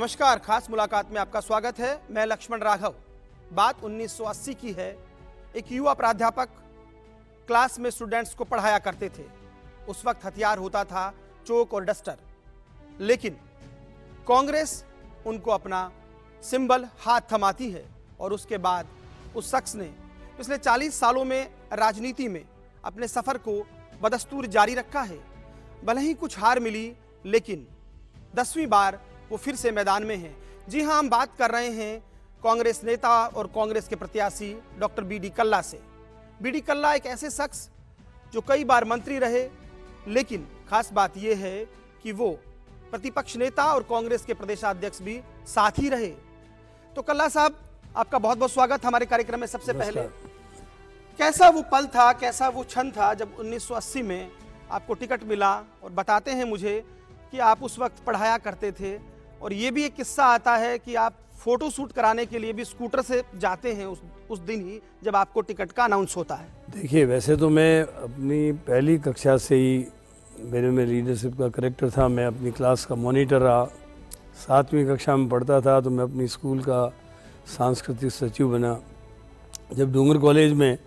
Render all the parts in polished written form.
नमस्कार, खास मुलाकात में आपका स्वागत है। मैं लक्ष्मण राघव। बात 1980 की है। एक युवा प्राध्यापक क्लास में स्टूडेंट्स को पढ़ाया करते थे। उस वक्त हथियार होता था चोक और डस्टर, लेकिन कांग्रेस उनको अपना सिंबल हाथ थमाती है और उसके बाद उस शख्स ने पिछले 40 सालों में राजनीति में अपने सफर को बदस्तूर जारी रखा है। भले ही कुछ हार मिली, लेकिन 10वीं बार वो फिर से मैदान में है। जी हां, हम बात कर रहे हैं कांग्रेस नेता और कांग्रेस के प्रत्याशी डॉक्टर बीडी कल्ला से। बीडी कल्ला एक ऐसे शख्स जो कई बार मंत्री रहे, लेकिन खास बात यह है कि वो प्रतिपक्ष नेता और कांग्रेस के प्रदेशाध्यक्ष भी साथ ही रहे। तो कल्ला साहब, आपका बहुत बहुत स्वागत हमारे कार्यक्रम में। सबसे पहले कैसा वो पल था, कैसा वो क्षण था जब 1980 में आपको टिकट मिला? और बताते हैं मुझे कि आप उस वक्त पढ़ाया करते थे, और ये भी एक किस्सा आता है कि आप फोटो शूट कराने के लिए भी स्कूटर से जाते हैं उस दिन ही जब आपको टिकट का अनाउंस होता है। देखिए, वैसे तो मैं अपनी पहली कक्षा से ही मेरे में लीडरशिप का करैक्टर था। मैं अपनी क्लास का मॉनिटर रहा। 7वीं कक्षा में पढ़ता था तो मैं अपनी स्कूल का सांस्कृतिक सचिव बना। जब डूंगर कॉलेज में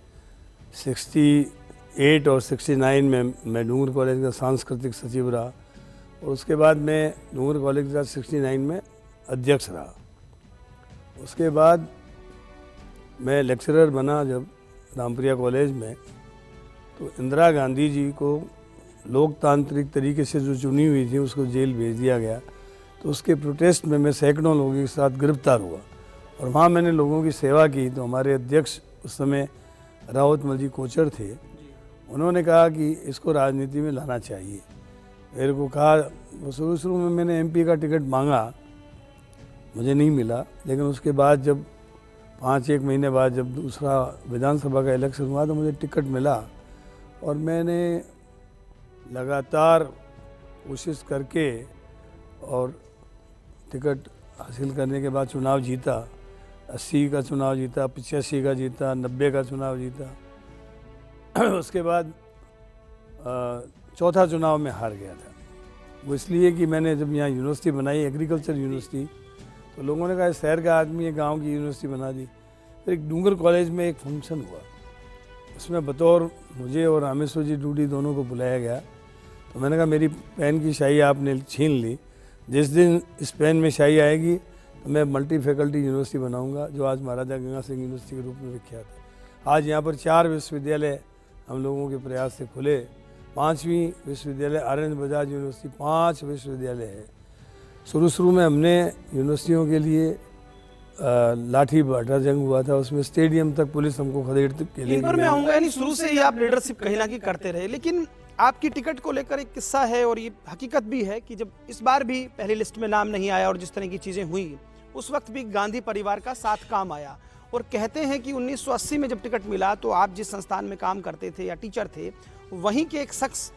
68 और 69 में मैं डूंगर कॉलेज का सांस्कृतिक सचिव रहा, और उसके बाद मैं डूंगर कॉलेज का 69 में अध्यक्ष रहा। उसके बाद मैं लेक्चरर बना जब रामप्रिया कॉलेज में, तो इंदिरा गांधी जी को लोकतांत्रिक तरीके से जो चुनी हुई थी उसको जेल भेज दिया गया। तो उसके प्रोटेस्ट में मैं सैकड़ों लोगों के साथ गिरफ्तार हुआ और वहाँ मैंने लोगों की सेवा की। तो हमारे अध्यक्ष उस समय रावतमल जी कोचर थे। उन्होंने कहा कि इसको राजनीति में लाना चाहिए। मेरे को कहा, शुरू में मैंने एमपी का टिकट मांगा, मुझे नहीं मिला। लेकिन उसके बाद जब 5-1 महीने बाद जब दूसरा विधानसभा का इलेक्शन हुआ तो मुझे टिकट मिला, और मैंने लगातार कोशिश करके और टिकट हासिल करने के बाद चुनाव जीता। 80 का चुनाव जीता, 85 का जीता, 90 का चुनाव जीता। उसके बाद चौथा चुनाव में हार गया था। वो इसलिए कि मैंने जब यहाँ यूनिवर्सिटी बनाई, एग्रीकल्चर यूनिवर्सिटी, तो लोगों ने कहा शहर का आदमी है, गांव की यूनिवर्सिटी बना दी। फिर एक डूंगर कॉलेज में एक फंक्शन हुआ, उसमें बतौर मुझे और रामेश्वर जी डूडी दोनों को बुलाया गया। तो मैंने कहा मेरी पेन की स्याही आपने छीन ली, जिस दिन इस पेन में स्याही आएगी तो मैं मल्टी फैकल्टी यूनिवर्सिटी बनाऊँगा, जो आज महाराजा गंगा सिंह यूनिवर्सिटी के रूप में विख्यात है। आज यहाँ पर 4 विश्वविद्यालय हम लोगों के प्रयास से खुले। 5वीं विश्वविद्यालय आनंद बजाज यूनिवर्सिटी, 5 विश्वविद्यालय है। शुरू में हमने यूनिवर्सिटियों के लिए लाठी बाटा जंग हुआ था, उसमें स्टेडियम तक पुलिस हमको खदेड़ के लिए। मैं आऊंगा, यानी शुरू से ही आप लीडरशिप कहीं ना कहीं करते रहे। लेकिन आपकी टिकट को लेकर एक किस्सा है, और ये हकीकत भी है कि जब इस बार भी पहली लिस्ट में नाम नहीं आया और जिस तरह की चीजें हुई, उस वक्त भी गांधी परिवार का साथ काम आया। और कहते हैं कि 1980 में जब टिकट मिला तो आप जिस संस्थान में काम करते थे या टीचर थे, वहीं के एक शख्स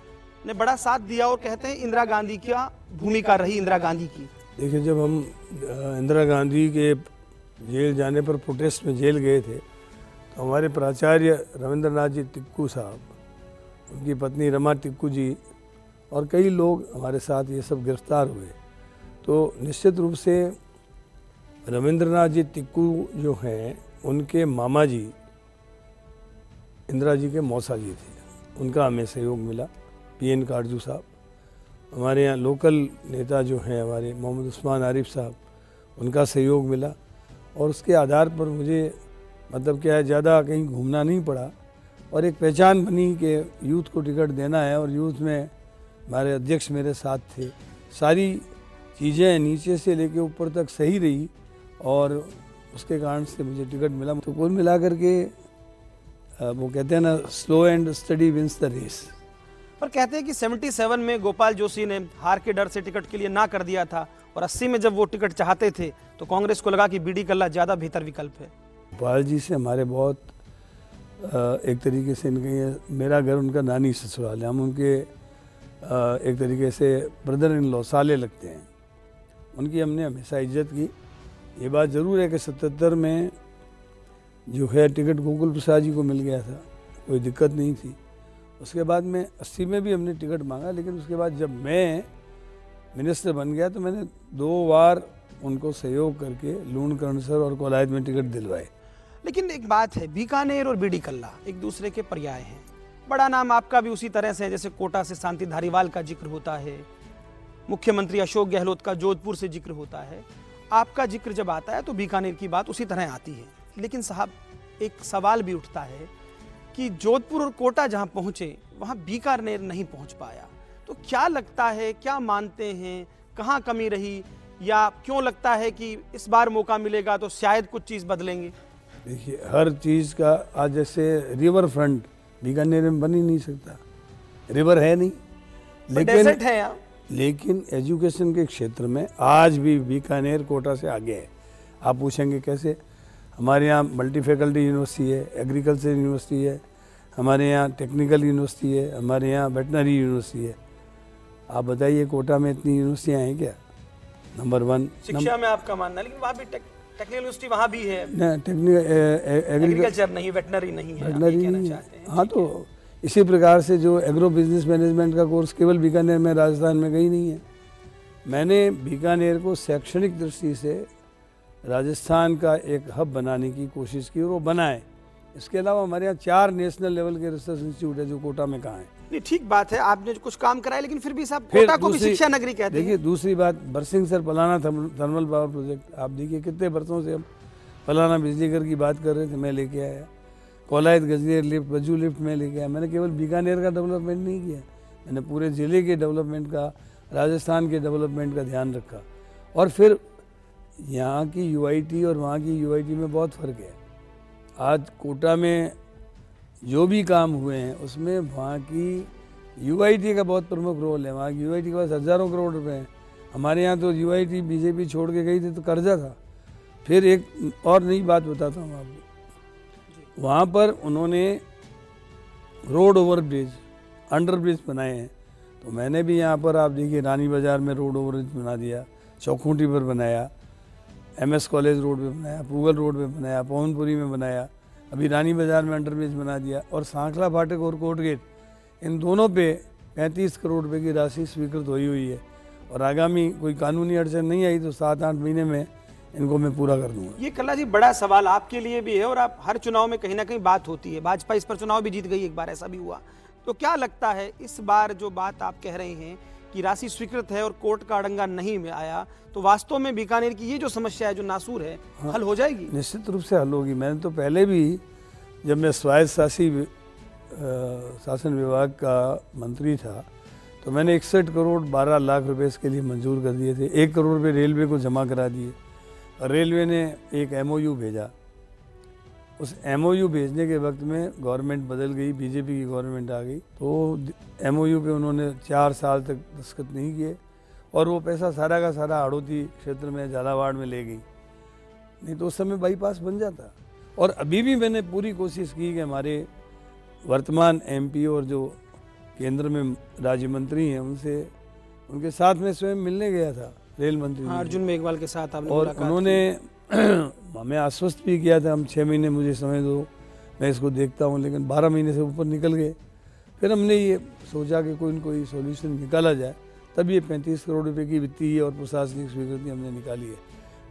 ने बड़ा साथ दिया, और कहते हैं इंदिरा गांधी की भूमिका रही इंदिरा गांधी की। देखिए, जब हम इंदिरा गांधी के जेल जाने पर प्रोटेस्ट में जेल गए थे, तो हमारे प्राचार्य रविंद्रनाथ जी टिक्कू साहब, उनकी पत्नी रमा टिक्कू जी और कई लोग हमारे साथ ये सब गिरफ्तार हुए। तो निश्चित रूप से रविंद्रनाथ जी टिक्कू जो हैं, उनके मामा जी इंदिरा जी के मौसा जी थे, उनका हमें सहयोग मिला। पीएन काटजू साहब, हमारे यहाँ लोकल नेता जो हैं हमारे मोहम्मद उस्मान आरिफ साहब, उनका सहयोग मिला। और उसके आधार पर मुझे मतलब क्या है, ज़्यादा कहीं घूमना नहीं पड़ा, और एक पहचान बनी कि यूथ को टिकट देना है। और यूथ में हमारे अध्यक्ष मेरे साथ थे। सारी चीज़ें नीचे से लेके ऊपर तक सही रही, और उसके कारण से मुझे टिकट मिला। तो कुल मिला करके वो कहते हैं ना, slow and steady wins the race. पर कहते हैं कि 77 में गोपाल जोशी ने हार के डर से टिकट के लिए ना कर दिया था, और 80 में जब वो टिकट चाहते थे तो कांग्रेस को लगा कि बीडी कल्ला ज़्यादा बेहतर विकल्प है। गोपाल जी से हमारे बहुत एक तरीके से मेरा घर उनका नानी ससुराल है। हम उनके एक तरीके से ब्रदर इन लॉ साले लगते हैं। उनकी हमने हमेशा इज्जत की। ये बात ज़रूर है कि 77 में जो है टिकट गोकुल प्रसाद जी को मिल गया था, कोई दिक्कत नहीं थी। उसके बाद में 80 में भी हमने टिकट मांगा, लेकिन उसके बाद जब मैं मिनिस्टर बन गया तो मैंने 2 बार उनको सहयोग करके लूणकरणसर और कोलायत में टिकट दिलवाए। लेकिन एक बात है, बीकानेर और बीडी कल्ला एक दूसरे के पर्याय हैं। बड़ा नाम आपका भी उसी तरह से है, जैसे कोटा से शांति धारीवाल का जिक्र होता है, मुख्यमंत्री अशोक गहलोत का जोधपुर से जिक्र होता है, आपका जिक्र जब आता है तो बीकानेर की बात उसी तरह आती है। लेकिन साहब, एक सवाल भी उठता है कि जोधपुर और कोटा जहां पहुंचे वहां बीकानेर नहीं पहुंच पाया, तो क्या लगता है, क्या मानते हैं, कहां कमी रही, या क्यों लगता है कि इस बार मौका मिलेगा तो शायद कुछ चीज बदलेंगे? देखिए, हर चीज़ का आज जैसे रिवर फ्रंट बीकानेर में बन ही नहीं सकता, रिवर है नहीं, डेजर्ट है यहाँ। लेकिन एजुकेशन के क्षेत्र में आज भी बीकानेर कोटा से आगे है। आप पूछेंगे कैसे? हमारे यहाँ मल्टी फैकल्टी यूनिवर्सिटी है, एग्रीकल्चर यूनिवर्सिटी है, हमारे यहाँ टेक्निकल यूनिवर्सिटी है, हमारे यहाँ वेटनरी यूनिवर्सिटी है। आप बताइए कोटा में इतनी यूनिवर्सिटियाँ हैं क्या? नंबर 1 शिक्षा में आपका मानना है, लेकिन वहाँ भी टेक्निकल यूनिवर्सिटी वहाँ भी है, टेक्निकल एग्रीकल्चर नहीं, वेटनरी नहीं है, वेटनरी नहीं है। हाँ, तो इसी प्रकार से जो एग्रो बिजनेस मैनेजमेंट का कोर्स केवल बीकानेर में, राजस्थान में कहीं नहीं है। मैंने बीकानेर को शैक्षणिक दृष्टि से राजस्थान का एक हब बनाने की कोशिश की और वो बना है। इसके अलावा हमारे यहाँ 4 नेशनल लेवल के रिसर्च इंस्टीट्यूट है जो कोटा में कहाँ है। नहीं, ठीक बात है, आपने कुछ काम कराया, लेकिन फिर भी साहब कोटा को भी शिक्षा नगरी कहते हैं। देखिए, दूसरी बात, बरसिंग सर पलाना थर्मल पावर प्रोजेक्ट, आप देखिए कितने वर्षों से हम पलाना बिजली घर की बात कर रहे थे, मैं लेके आया। कोलायत गजनेर लिफ्ट, बजू लिफ्ट में लेके आया। मैंने केवल बीकानेर का डेवलपमेंट नहीं किया, मैंने पूरे ज़िले के डेवलपमेंट का, राजस्थान के डेवलपमेंट का ध्यान रखा। और फिर यहाँ की यूआईटी और वहाँ की यूआईटी में बहुत फ़र्क है। आज कोटा में जो भी काम हुए हैं उसमें वहाँ की यूआईटी का बहुत प्रमुख रोल है। वहाँ की यूआईटी के पास हज़ारों करोड़ रुपए हैं। हमारे यहाँ तो यूआईटी बीजेपी छोड़ के गई थी तो कर्जा था। फिर एक और नई बात बताता हूँ आपको, वहाँ पर उन्होंने road over bridge, under bridge बनाए हैं। तो मैंने भी यहाँ पर आप देखिए रानी बाज़ार में रोड ओवर ब्रिज बना दिया, चौखूंटी पर बनाया, एमएस कॉलेज रोड पे बनाया, पूगल रोड पे बनाया, पवनपुरी में बनाया, अभी रानी बाज़ार में अंडर ब्रिज बना दिया। और सांखला फाटक और कोर्ट गेट, इन दोनों पे 35 करोड़ रुपए की राशि स्वीकृत हुई है। और आगामी कोई कानूनी अड़चन नहीं आई तो 7-8 महीने में इनको मैं पूरा कर दूंगा। ये कल्ला जी बड़ा सवाल आपके लिए भी है, और आप हर चुनाव में कहीं ना कहीं बात होती है। भाजपा इस पर चुनाव भी जीत गई, एक बार ऐसा भी हुआ। तो क्या लगता है इस बार जो बात आप कह रहे हैं कि राशि स्वीकृत है और कोर्ट का अड़ंगा नहीं में आया, तो वास्तव में बीकानेर की ये जो समस्या है, जो नासूर है, हल हो जाएगी? निश्चित रूप से हल होगी। मैंने तो पहले भी, जब मैं स्वायत्त शासन विभाग का मंत्री था, तो मैंने 61 करोड़ 12 लाख रुपए इसके लिए मंजूर कर दिए थे। 1 करोड़ रुपये रेलवे को जमा करा दिए। और रेलवे ने एक एमओयू भेजा। उस एमओयू भेजने के वक्त में गवर्नमेंट बदल गई, बीजेपी की गवर्नमेंट आ गई, तो एमओयू पे उन्होंने 4 साल तक दस्तखत नहीं किए और वो पैसा सारा का सारा हड़ौती क्षेत्र में, झालावाड़ में ले गई। नहीं तो उस समय बाईपास बन जाता। और अभी भी मैंने पूरी कोशिश की कि हमारे वर्तमान एमपी और जो केंद्र में राज्य मंत्री हैं उनके साथ में स्वयं मिलने गया था, रेल मंत्री अर्जुन मेघवाल के साथ आपने और उन्होंने हमें आश्वस्त भी किया था, हम 6 महीने मुझे समय दो, मैं इसको देखता हूँ। लेकिन 12 महीने से ऊपर निकल गए। फिर हमने ये सोचा कि कोई न कोई सॉल्यूशन निकाला जाए, तब ये 35 करोड़ रुपए की वित्तीय और प्रशासनिक स्वीकृति हमने निकाली है।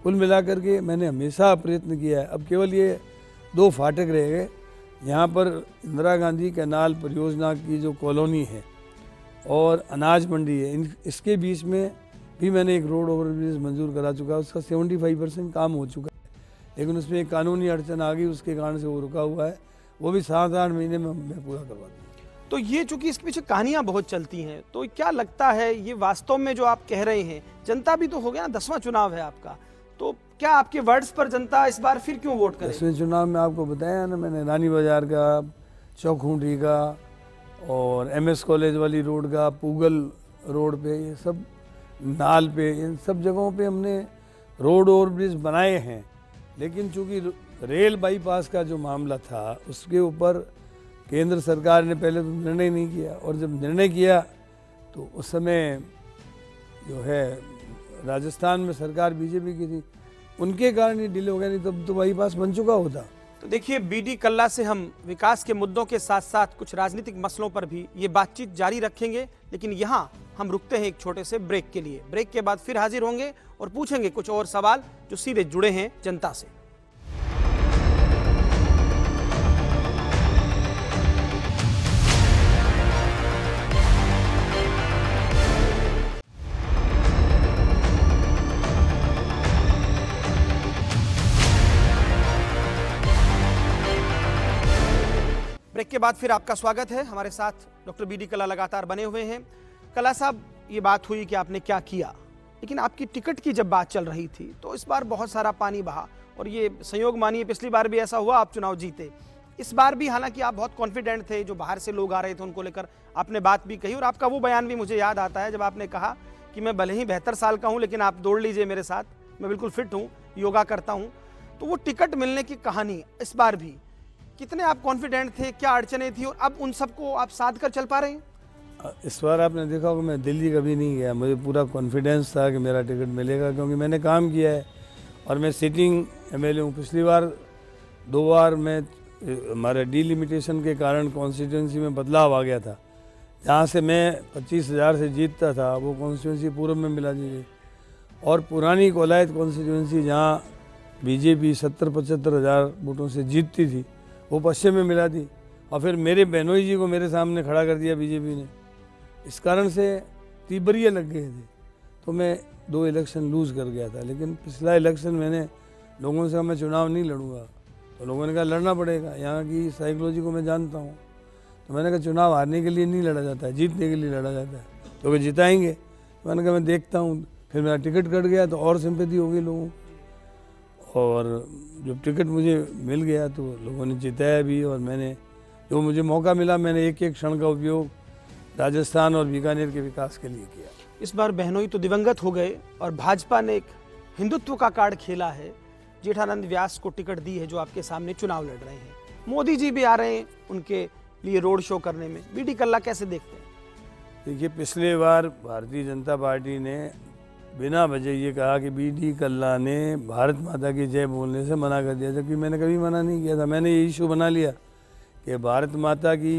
कुल मिलाकर के मैंने हमेशा प्रयत्न किया है। अब केवल ये 2 फाटक रह गए। यहाँ पर इंदिरा गांधी कैनाल परियोजना की जो कॉलोनी है और अनाज मंडी है, इसके बीच में भी मैंने एक रोड ओवर ब्रिज मंजूर करा चुका है। उसका 75% काम हो चुका है, लेकिन उसमें एक कानूनी अड़चन आ गई, उसके कारण से वो रुका हुआ है। वो भी 7-8 महीने में मैं पूरा करवा दूँगा। तो ये चूंकि इसके पीछे कहानियां बहुत चलती हैं, तो क्या लगता है ये वास्तव में जो आप कह रहे हैं, जनता भी तो हो गया ना, 10वां चुनाव है आपका, तो क्या आपके वर्ड्स पर जनता इस बार फिर क्यों वोट करे? 10वें चुनाव में आपको बताया ना मैंने, रानी बाजार का, चौखूंटी का और एमएस कॉलेज वाली रोड का, पूगल रोड पे, ये सब नाल पे, इन सब जगहों पे हमने रोड ओवर ब्रिज बनाए हैं। लेकिन चूंकि रेल बाईपास का जो मामला था उसके ऊपर केंद्र सरकार ने पहले तो निर्णय नहीं किया, और जब निर्णय किया तो उस समय जो है राजस्थान में सरकार बीजेपी की थी, उनके कारण ही डिले हो गया। नहीं तो बाईपास बन चुका होता। तो देखिए, बीडी कल्ला से हम विकास के मुद्दों के साथ साथ कुछ राजनीतिक मसलों पर भी ये बातचीत जारी रखेंगे, लेकिन यहाँ हम रुकते हैं एक छोटे से ब्रेक के लिए। ब्रेक के बाद फिर हाजिर होंगे और पूछेंगे कुछ और सवाल जो सीधे जुड़े हैं जनता से। ब्रेक के बाद फिर आपका स्वागत है। हमारे साथ डॉक्टर बीडी कल्ला लगातार बने हुए हैं। कल्ला साहब, ये बात हुई कि आपने क्या किया, लेकिन आपकी टिकट की जब बात चल रही थी तो इस बार बहुत सारा पानी बहा और ये संयोग मानिए पिछली बार भी ऐसा हुआ, आप चुनाव जीते। इस बार भी हालांकि आप बहुत कॉन्फिडेंट थे, जो बाहर से लोग आ रहे थे उनको लेकर आपने बात भी कही और आपका वो बयान भी मुझे याद आता है जब आपने कहा कि मैं भले ही 72 साल का हूँ लेकिन आप दौड़ लीजिए मेरे साथ, मैं बिल्कुल फिट हूँ, योगा करता हूँ। तो वो टिकट मिलने की कहानी इस बार भी, कितने आप कॉन्फिडेंट थे, क्या अड़चने थी और अब उन सबको आप साध कर चल पा रहे हैं? इस बार आपने देखा होगा मैं दिल्ली कभी नहीं गया, मुझे पूरा कॉन्फिडेंस था कि मेरा टिकट मिलेगा, क्योंकि मैंने काम किया है और मैं सिटिंग एमएलए हूँ। पिछली बार 2 बार मैं हमारे डिलिमिटेशन के कारण कॉन्स्टिट्यूंसी में बदलाव आ गया था। जहाँ से मैं 25,000 से जीतता था वो कॉन्स्टिट्यूंसी पूर्व में मिला दी और पुरानी कोलायत कॉन्स्टिट्यूंसी जहाँ बीजेपी 70-75 हज़ार वोटों से जीतती थी वो पश्चिम में मिला दी और फिर मेरे बहनोई जी को मेरे सामने खड़ा कर दिया बीजेपी ने। इस कारण से तीबरिया लग गए थे, तो मैं 2 इलेक्शन लूज़ कर गया था। लेकिन पिछला इलेक्शन मैंने लोगों से कहा मैं चुनाव नहीं लड़ूंगा, तो लोगों ने कहा लड़ना पड़ेगा, यहाँ की साइकोलॉजी को मैं जानता हूँ। तो मैंने कहा चुनाव हारने के लिए नहीं लड़ा जाता है, जीतने के लिए लड़ा जाता है, तो वे जिताएंगे। तो मैंने कहा मैं देखता हूँ। फिर मेरा टिकट कट गया तो और सिंपैथी हो गई लोगों, और जब टिकट मुझे मिल गया तो लोगों ने जिताया भी और मैंने जो मुझे मौका मिला मैंने एक एक क्षण का उपयोग राजस्थान और बीकानेर के विकास के लिए किया। इस बार बहनोई तो दिवंगत हो गए और भाजपा ने एक हिंदुत्व का कार्ड खेला है, जेठानंद व्यास को टिकट दी है जो आपके सामने चुनाव लड़ रहे हैं। मोदी जी भी आ रहे हैं उनके लिए रोड शो करने में, बीडी कल्ला कैसे देखते हैं? देखिए, पिछले बार भारतीय जनता पार्टी ने बिना वजह ये कहा कि बीडी कल्ला ने भारत माता की जय बोलने से मना कर दिया, जबकि मैंने कभी मना नहीं किया था। मैंने ये इशू बना लिया कि भारत माता की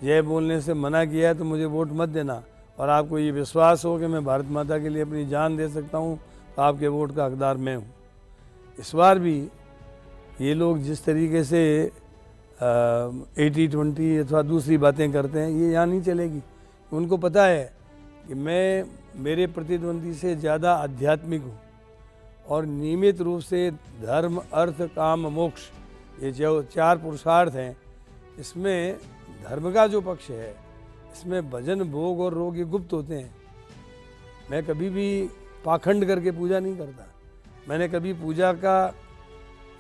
जय बोलने से मना किया है तो मुझे वोट मत देना, और आपको ये विश्वास हो कि मैं भारत माता के लिए अपनी जान दे सकता हूँ तो आपके वोट का हकदार मैं हूँ। इस बार भी ये लोग जिस तरीके से 80-20 अथवा दूसरी बातें करते हैं, ये यहाँ नहीं चलेगी। उनको पता है कि मैं मेरे प्रतिद्वंदी से ज़्यादा आध्यात्मिक हूँ और नियमित रूप से धर्म, अर्थ, काम, मोक्ष, ये जो 4 पुरुषार्थ हैं, इसमें धर्म का जो पक्ष है इसमें भजन, भोग और रोग ये गुप्त होते हैं। मैं कभी भी पाखंड करके पूजा नहीं करता। मैंने कभी पूजा का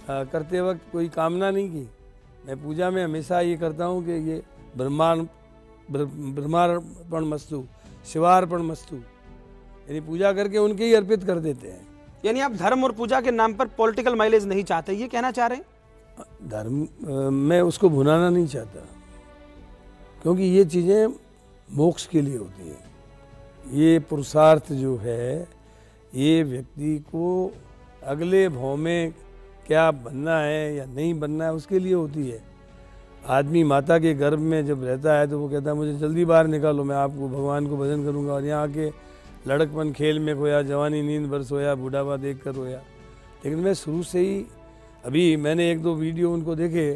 करते वक्त कोई कामना नहीं की। मैं पूजा में हमेशा ये करता हूँ कि ये ब्रह्मार्पण मस्तु, शिवार्पण मस्तु, यानी पूजा करके उनके ही अर्पित कर देते हैं। यानी आप धर्म और पूजा के नाम पर पॉलिटिकल माइलेज नहीं चाहते, ये कहना चाह रहे हैं? धर्म मैं उसको भुनाना नहीं चाहता, क्योंकि ये चीज़ें मोक्ष के लिए होती हैं। ये पुरुषार्थ जो है ये व्यक्ति को अगले भाव में क्या बनना है या नहीं बनना है उसके लिए होती है। आदमी माता के गर्भ में जब रहता है तो वो कहता है मुझे जल्दी बाहर निकालो, मैं आपको भगवान को भजन करूंगा, और यहाँ के लड़कपन खेल में खोया, जवानी नींद भर सोया, बुढ़ापा देख कर रोया। लेकिन मैं शुरू से ही, अभी मैंने 1-2 वीडियो उनको देखे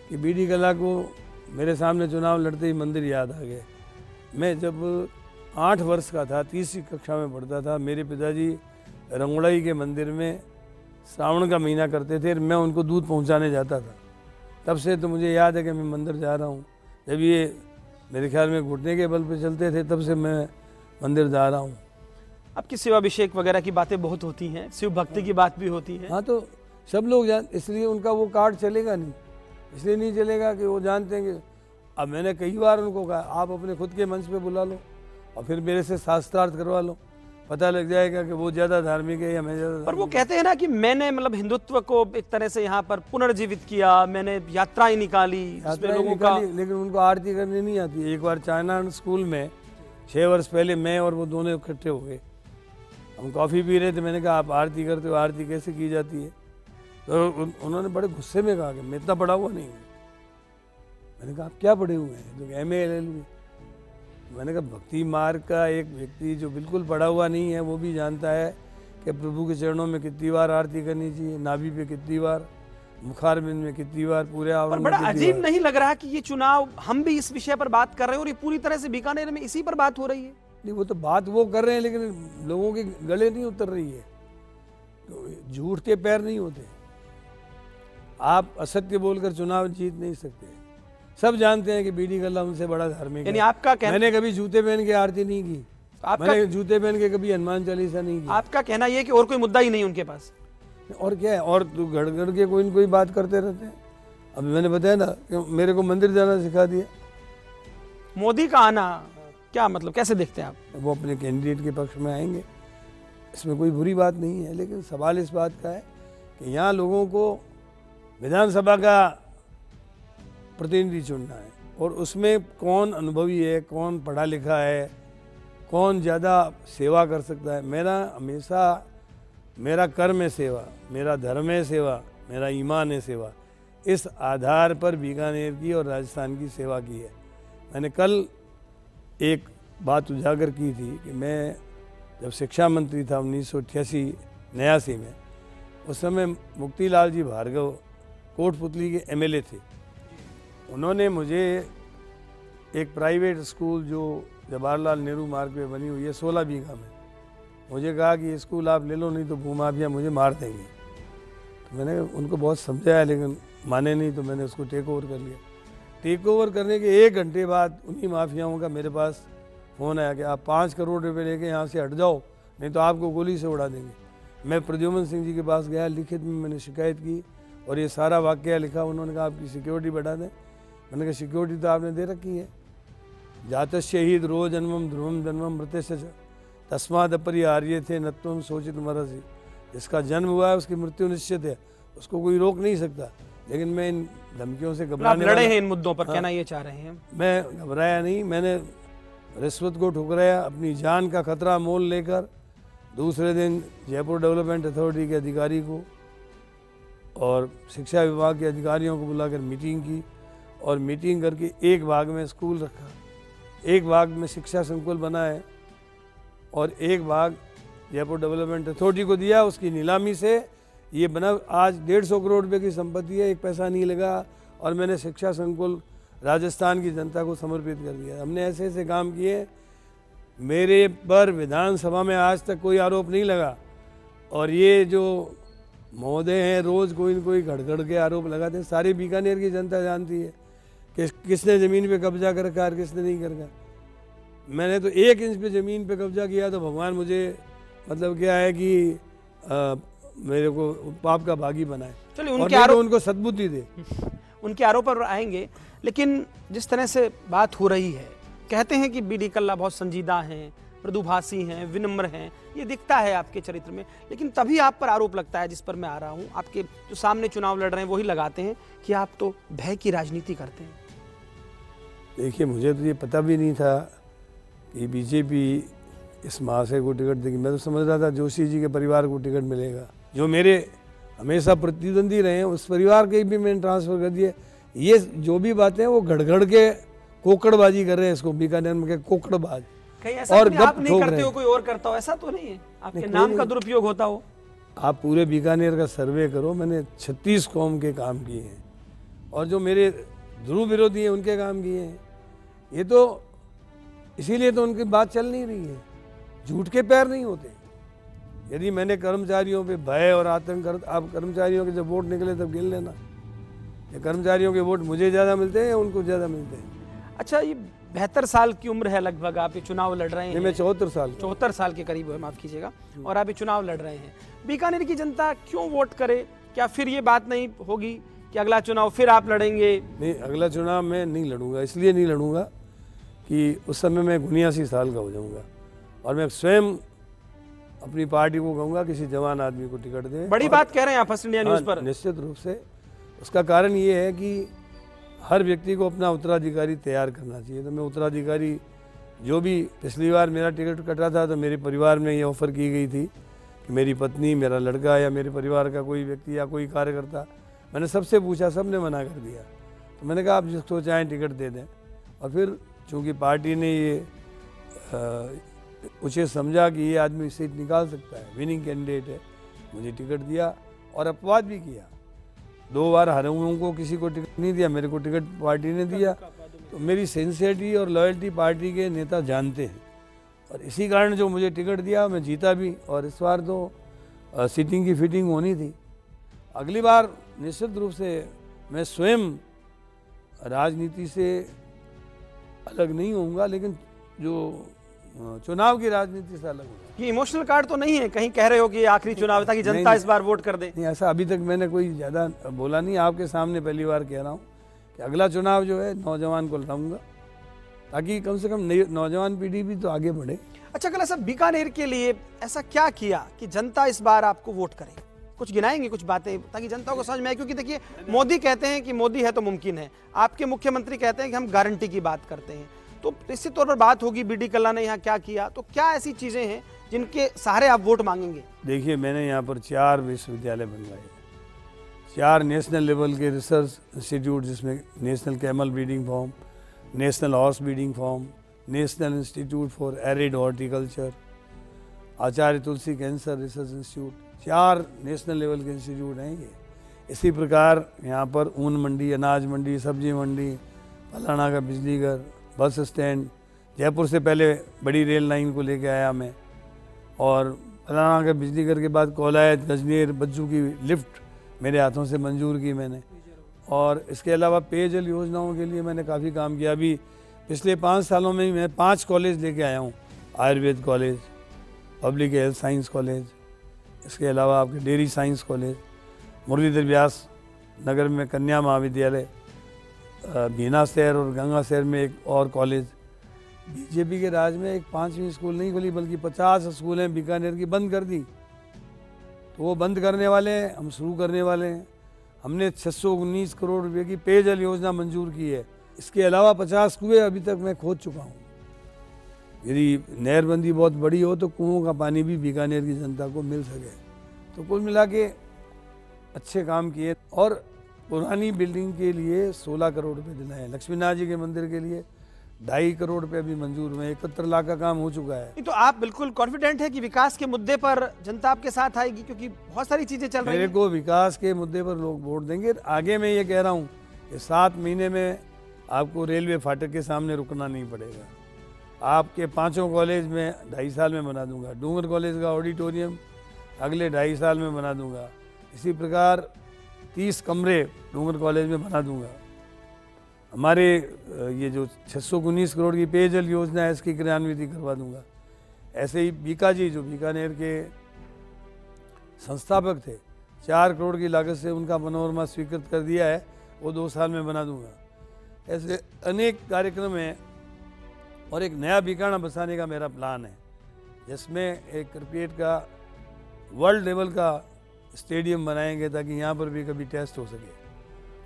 कि बीडी कल्ला को मेरे सामने चुनाव लड़ते ही मंदिर याद आ गए। मैं जब 8 वर्ष का था, 3री कक्षा में पढ़ता था, मेरे पिताजी रंगोड़ाई के मंदिर में श्रावण का महीना करते थे, मैं उनको दूध पहुंचाने जाता था। तब से तो मुझे याद है कि मैं मंदिर जा रहा हूँ। जब ये मेरे ख्याल में घुटने के बल पे चलते थे तब से मैं मंदिर जा रहा हूँ। आपकी शिवाभिषेक वगैरह की बातें बहुत होती हैं, शिव भक्ति की बात भी होती है। हाँ, तो सब लोग इसलिए उनका वो कार्ड चलेगा नहीं, इसलिए नहीं चलेगा कि वो जानते हैं कि अब मैंने कई बार उनको कहा आप अपने खुद के मंच पे बुला लो और फिर मेरे से शास्त्रार्थ करवा लो, पता लग जाएगा कि वो ज़्यादा धार्मिक है या मैं ज़्यादा। पर वो कहते हैं ना कि मैंने मतलब हिंदुत्व को एक तरह से यहाँ पर पुनर्जीवित किया, मैंने यात्राएं निकाली, लोगों का, लेकिन उनको आरती करनी नहीं आती। एक बार चाइना स्कूल में 6 वर्ष पहले मैं और वो दोनों इकट्ठे हो गए, हम कॉफ़ी पी रहे थे, मैंने कहा आप आरती करते हो, आरती कैसे की जाती है? तो उन्होंने बड़े गुस्से में कहा कि मैं इतना पढ़ा हुआ नहीं हूँ। मैंने कहा आप क्या पढ़े हुए हैं? तो MA LLB। मैंने कहा भक्ति मार्ग का एक व्यक्ति जो बिल्कुल पढ़ा हुआ नहीं है वो भी जानता है कि प्रभु के चरणों में कितनी बार आरती करनी चाहिए, नाभि पे कितनी बार, मुखारबिंद में कितनी बार, पूरे आवरण में बड़ा कितनी अजीब बार। नहीं लग रहा कि ये चुनाव हम भी इस विषय पर बात कर रहे हैं और ये पूरी तरह से बीकानेर में इसी पर बात हो रही है? नहीं, वो तो बात वो कर रहे हैं लेकिन लोगों के गले नहीं उतर रही है। तो झूठ के पैर नहीं होते। आप असत्य बोलकर चुनाव जीत नहीं सकते। सब जानते हैं कि बीडी कल्ला उनसे बड़ा धार्मिक यानी है। आपका कहना, मैंने कभी जूते पहन के आरती नहीं की, मैंने जूते पहन के कभी हनुमान चालीसा नहीं की। आपका कहना यह कि और कोई मुद्दा ही नहीं उनके पास? और क्या है, और तो गड़ गड़ के कोई न कोई बात करते रहते हैं। अब मैंने बताया ना कि मेरे को मंदिर जाना सिखा दिया। मोदी का आना क्या मतलब, कैसे देखते हैं आप? वो अपने कैंडिडेट के पक्ष में आएंगे, इसमें कोई बुरी बात नहीं है, लेकिन सवाल इस बात का है कि यहाँ लोगों को विधानसभा का प्रतिनिधि चुनना है और उसमें कौन अनुभवी है, कौन पढ़ा लिखा है, कौन ज़्यादा सेवा कर सकता है। मेरा हमेशा मेरा कर्म है सेवा, मेरा धर्म है सेवा, मेरा ईमान है सेवा। इस आधार पर बीकानेर की और राजस्थान की सेवा की है। मैंने कल एक बात उजागर की थी कि मैं जब शिक्षा मंत्री था 1988-89 में, उस समय मुक्तिलाल जी भार्गव कोटपुतली के MLA थे। उन्होंने मुझे एक प्राइवेट स्कूल जो जवाहरलाल नेहरू मार्ग पे बनी हुई है 16 बीघा में, मुझे कहा कि ये स्कूल आप ले लो नहीं तो भूमाफिया मुझे मार देंगे। तो मैंने उनको बहुत समझाया लेकिन माने नहीं, तो मैंने उसको टेक ओवर कर लिया। टेक ओवर करने के 1 घंटे बाद उन्हीं माफियाओं का मेरे पास फ़ोन आया कि आप 5 करोड़ रुपए लेके यहाँ से हट जाओ नहीं तो आपको गोली से उड़ा देंगे। मैं प्रद्युमन सिंह जी के पास गया, लिखित में मैंने शिकायत की और ये सारा वाकया लिखा। उन्होंने कहा आपकी सिक्योरिटी बढ़ा दें। मैंने कहा सिक्योरिटी तो आपने दे रखी है। जातस्य ही ध्रुव जन्मम ध्रुवम जन्मम मृत्यस्य च तस्माद अपरिहार्य थे नत्वम सोचित मरसी। जिसका जन्म हुआ है उसकी मृत्यु निश्चित है, उसको कोई रोक नहीं सकता। लेकिन मैं इन धमकियों से घबराने लड़े हैं इन मुद्दों पर, कहना ये चाह रहे हैं? मैं घबराया नहीं, मैंने रिश्वत को ठुकराया, अपनी जान का खतरा मोल लेकर दूसरे दिन जयपुर डेवलपमेंट अथॉरिटी के अधिकारी को और शिक्षा विभाग के अधिकारियों को बुलाकर मीटिंग की और मीटिंग करके एक भाग में स्कूल रखा, एक भाग में शिक्षा संकुल बना है और एक भाग जयपुर डेवलपमेंट अथॉरिटी को दिया। उसकी नीलामी से ये बना। आज 150 करोड़ रुपए की संपत्ति है, एक पैसा नहीं लगा और मैंने शिक्षा संकुल राजस्थान की जनता को समर्पित कर दिया। हमने ऐसे ऐसे काम किए। मेरे पर विधानसभा में आज तक कोई आरोप नहीं लगा और ये जो महोदय हैं रोज़ कोई न कोई घड़ के आरोप लगाते हैं। सारी बीकानेर की जनता जानती है कि किसने ज़मीन पे कब्जा कर रखा है, किसने नहीं कर रखा। मैंने तो 1 इंच पे ज़मीन पे कब्जा किया तो भगवान मुझे मतलब क्या है कि मेरे को पाप का भागी बनाए। चलिए उनको सद्बुद्धि दे। उनके आरोप पर आएंगे, लेकिन जिस तरह से बात हो रही है, कहते हैं कि बीडी कल्ला बहुत संजीदा हैं, मृदुभाषी हैं, विनम्र हैं, ये दिखता है आपके चरित्र में। लेकिन तभी आप पर आरोप लगता है, जिस पर मैं आ रहा हूँ, आपके जो सामने चुनाव लड़ रहे हैं वही लगाते हैं कि आप तो भय की राजनीति करते हैं। देखिए, मुझे तो ये पता भी नहीं था कि बीजेपी इस महाशय को टिकट देगी। मैं तो समझ रहा था जोशी जी के परिवार को टिकट मिलेगा, जो मेरे हमेशा प्रतिद्वंदी रहे हैं उस परिवार के भी मैंने ट्रांसफर कर दिए। ये जो भी बातें हैं वो घड़ के कोकड़बाजी कर रहे हैं, इसको बीकानेर में कोकड़बाज। कहीं ऐसा और आप नहीं करते हो, कोई और करता हो, ऐसा तो नहीं है आपके नाम का दुरुपयोग होता हो? आप पूरे बीकानेर का सर्वे करो, मैंने 36 कौम के काम किए हैं और जो मेरे ध्रुव विरोधी हैं उनके काम किए हैं। ये तो इसीलिए तो उनकी बात चल नहीं रही है, झूठ के पैर नहीं होते। यदि मैंने कर्मचारियों पे भय और आतंक कर, आप कर्मचारियों के जब वोट निकले तब गिन लेना, ये कर्मचारियों के वोट मुझे ज़्यादा मिलते हैं या उनको ज़्यादा मिलते हैं। अच्छा, ये 72 साल की उम्र है लगभग, आप ये चुनाव लड़ रहे हैं। मैं 74 साल के करीब है, माफ कीजिएगा, और आप ये चुनाव लड़ रहे हैं। बीकानेर की जनता क्यों वोट करे? क्या फिर ये बात नहीं होगी कि अगला चुनाव फिर आप लड़ेंगे? नहीं, अगला चुनाव मैं नहीं लड़ूंगा। इसलिए नहीं लड़ूंगा कि उस समय मैं 79 साल का हो जाऊंगा और मैं स्वयं अपनी पार्टी को कहूंगा किसी जवान आदमी को टिकट दे। बड़ी बात कह रहे हैं आप फर्स्ट इंडिया न्यूज़ पर। निश्चित रूप से उसका कारण ये है कि हर व्यक्ति को अपना उत्तराधिकारी तैयार करना चाहिए। तो मैं उत्तराधिकारी, जो भी पिछली बार मेरा टिकट कटा था तो मेरे परिवार में ये ऑफ़र की गई थी कि कि मेरी पत्नी, मेरा लड़का या मेरे परिवार का कोई व्यक्ति या कोई कार्यकर्ता, मैंने सबसे पूछा, सबने मना कर दिया। तो मैंने कहा आप जिसको चाहें टिकट दे दें। और फिर चूँकि पार्टी ने ये उसे समझा कि ये आदमी सीट निकाल सकता है, विनिंग कैंडिडेट है, मुझे टिकट दिया और अपवाद भी किया। 2 बार हारे हुओं को किसी को टिकट नहीं दिया, मेरे को टिकट पार्टी ने दिया। तो मेरी सिंसियरिटी और लॉयल्टी पार्टी के नेता जानते हैं और इसी कारण जो मुझे टिकट दिया मैं जीता भी। और इस बार तो सीटिंग की फिटिंग होनी थी। अगली बार निश्चित रूप से मैं स्वयं राजनीति से अलग नहीं होऊंगा, लेकिन जो चुनाव की राजनीति से अलग होगा। ये इमोशनल कार्ड तो नहीं है, कहीं कह रहे हो कि आखिरी चुनाव है ताकि जनता इस बार वोट कर दे? नहीं, ऐसा अभी तक मैंने कोई ज़्यादा बोला नहीं। आपके सामने पहली बार कह रहा हूँ कि अगला चुनाव जो है नौजवान को लड़ाऊंगा, ताकि कम से कम नौजवान पीढ़ी भी तो आगे बढ़े। अच्छा कला साहब, बीकानेर के लिए ऐसा क्या किया कि जनता इस बार आपको वोट करे? कुछ गिनाएंगे कुछ बातें ताकि जनता को समझ में आए? क्योंकि देखिए, मोदी कहते हैं कि मोदी है तो मुमकिन है, आपके मुख्यमंत्री कहते हैं कि हम गारंटी की बात करते हैं, तो निश्चित तौर पर बात होगी बीडी कल्ला ने यहाँ क्या किया। तो क्या ऐसी चीजें हैं जिनके सहारे आप वोट मांगेंगे? देखिए, मैंने यहाँ पर 4 विश्वविद्यालय बनवाए, 4 नेशनल लेवल के रिसर्च इंस्टीट्यूट, जिसमें national camel breeding farm, national horse breeding farm, national institute for arid horticulture, Acharya Tulsi cancer research institute, 4 national level के इंस्टीट्यूट हैं ये। इसी प्रकार यहाँ पर ऊन मंडी, अनाज मंडी, सब्जी मंडी, फलाना का बिजली घर, बस स्टैंड, जयपुर से पहले बड़ी रेल लाइन को लेके आया मैं, और फलाना का बिजली घर के बाद कोलायत, गजनेर, बज्जू की लिफ्ट मेरे हाथों से मंजूर की मैंने। और इसके अलावा पेयजल योजनाओं के लिए मैंने काफ़ी काम किया। अभी पिछले 5 सालों में ही मैं 5 कॉलेज लेके आया हूँ, Ayurveda college, public health science college, इसके अलावा आपके डेयरी साइंस कॉलेज, मुरलीधर व्यास नगर में कन्या महाविद्यालय, बीना शहर और गंगा शहर में एक और कॉलेज। बीजेपी के राज में एक 5वीं स्कूल नहीं खुली, बल्कि 50 स्कूलें बीकानेर की बंद कर दी। तो वो बंद करने वाले हैं, हम शुरू करने वाले हैं। हमने 619 करोड़ रुपए की पेयजल योजना मंजूर की है। इसके अलावा 50 कुएँ अभी तक मैं खोद चुका हूँ। यदि नहरबंदी बहुत बड़ी हो तो कुओं का पानी भी बीकानेर की जनता को मिल सके। तो कुल मिला के अच्छे काम किए। और पुरानी बिल्डिंग के लिए 16 करोड़ रुपए दिलाए। लक्ष्मीनाथ जी के मंदिर के लिए 2.5 करोड़ रुपए अभी मंजूर हुए। 71 लाख का काम हो चुका है। तो आप बिल्कुल कॉन्फिडेंट है कि विकास के मुद्दे पर जनता आपके साथ आएगी? क्योंकि बहुत सारी चीजें चल रही हैं। मेरे को विकास के मुद्दे पर लोग वोट देंगे। आगे मैं ये कह रहा हूँ कि 7 महीने में आपको रेलवे फाटक के सामने रुकना नहीं पड़ेगा। आपके 5 कॉलेज में 2.5 साल में बना दूंगा। डूंगर कॉलेज का ऑडिटोरियम अगले 2.5 साल में बना दूंगा। इसी प्रकार 30 कमरे डूंगर कॉलेज में बना दूंगा। हमारे ये जो 619 करोड़ की पेयजल योजना है, इसकी क्रियान्विति करवा दूंगा। ऐसे ही बीका जी, जो बीकानेर के संस्थापक थे, 4 करोड़ की लागत से उनका मनोरमा स्वीकृत कर दिया है, वो 2 साल में बना दूंगा। ऐसे अनेक कार्यक्रम हैं। और एक नया बीकाना बसाने का मेरा प्लान है, जिसमें एक क्रिकेट का वर्ल्ड लेवल का स्टेडियम बनाएंगे, ताकि यहाँ पर भी कभी टेस्ट हो सके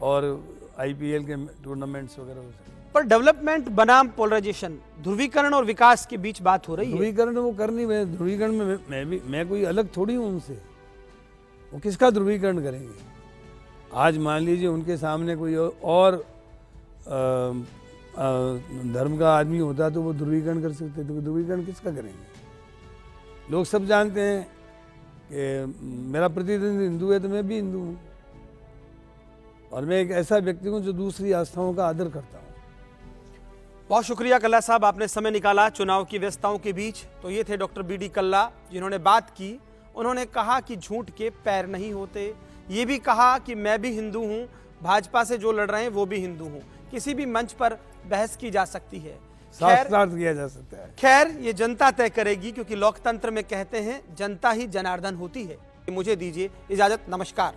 और IPL के टूर्नामेंट्स वगैरह हो सके। पर डेवलपमेंट बनाम पोलराइजेशन, ध्रुवीकरण और विकास के बीच बात हो रही है। ध्रुवीकरण वो करनी है। ध्रुवीकरण में मैं कोई अलग थोड़ी हूँ उनसे। वो किसका ध्रुवीकरण करेंगे? आज मान लीजिए उनके सामने कोई और धर्म का आदमी होता तो वो ध्रुवीकरण कर सकते, तो ध्रुवीकरण किसका करेंगे? लोग सब जानते हैं कि मेरा प्रतिनिधि हिंदू है तो मैं भी हिंदू हूँ, और मैं एक ऐसा व्यक्ति हूँ जो दूसरी आस्थाओं का आदर करता हूँ। बहुत शुक्रिया कल्ला साहब, आपने समय निकाला चुनाव की व्यस्तताओं के बीच। तो ये थे डॉक्टर BD कल्ला, जिन्होंने बात की। उन्होंने कहा कि झूठ के पैर नहीं होते। ये भी कहा कि मैं भी हिंदू हूँ, भाजपा से जो लड़ रहे हैं वो भी हिंदू हूँ। किसी भी मंच पर बहस की जा सकती है, शास्त्रार्थ किया जा सकता है। खैर ये जनता तय करेगी, क्योंकि लोकतंत्र में कहते हैं जनता ही जनार्दन होती है। मुझे दीजिए इजाजत, नमस्कार।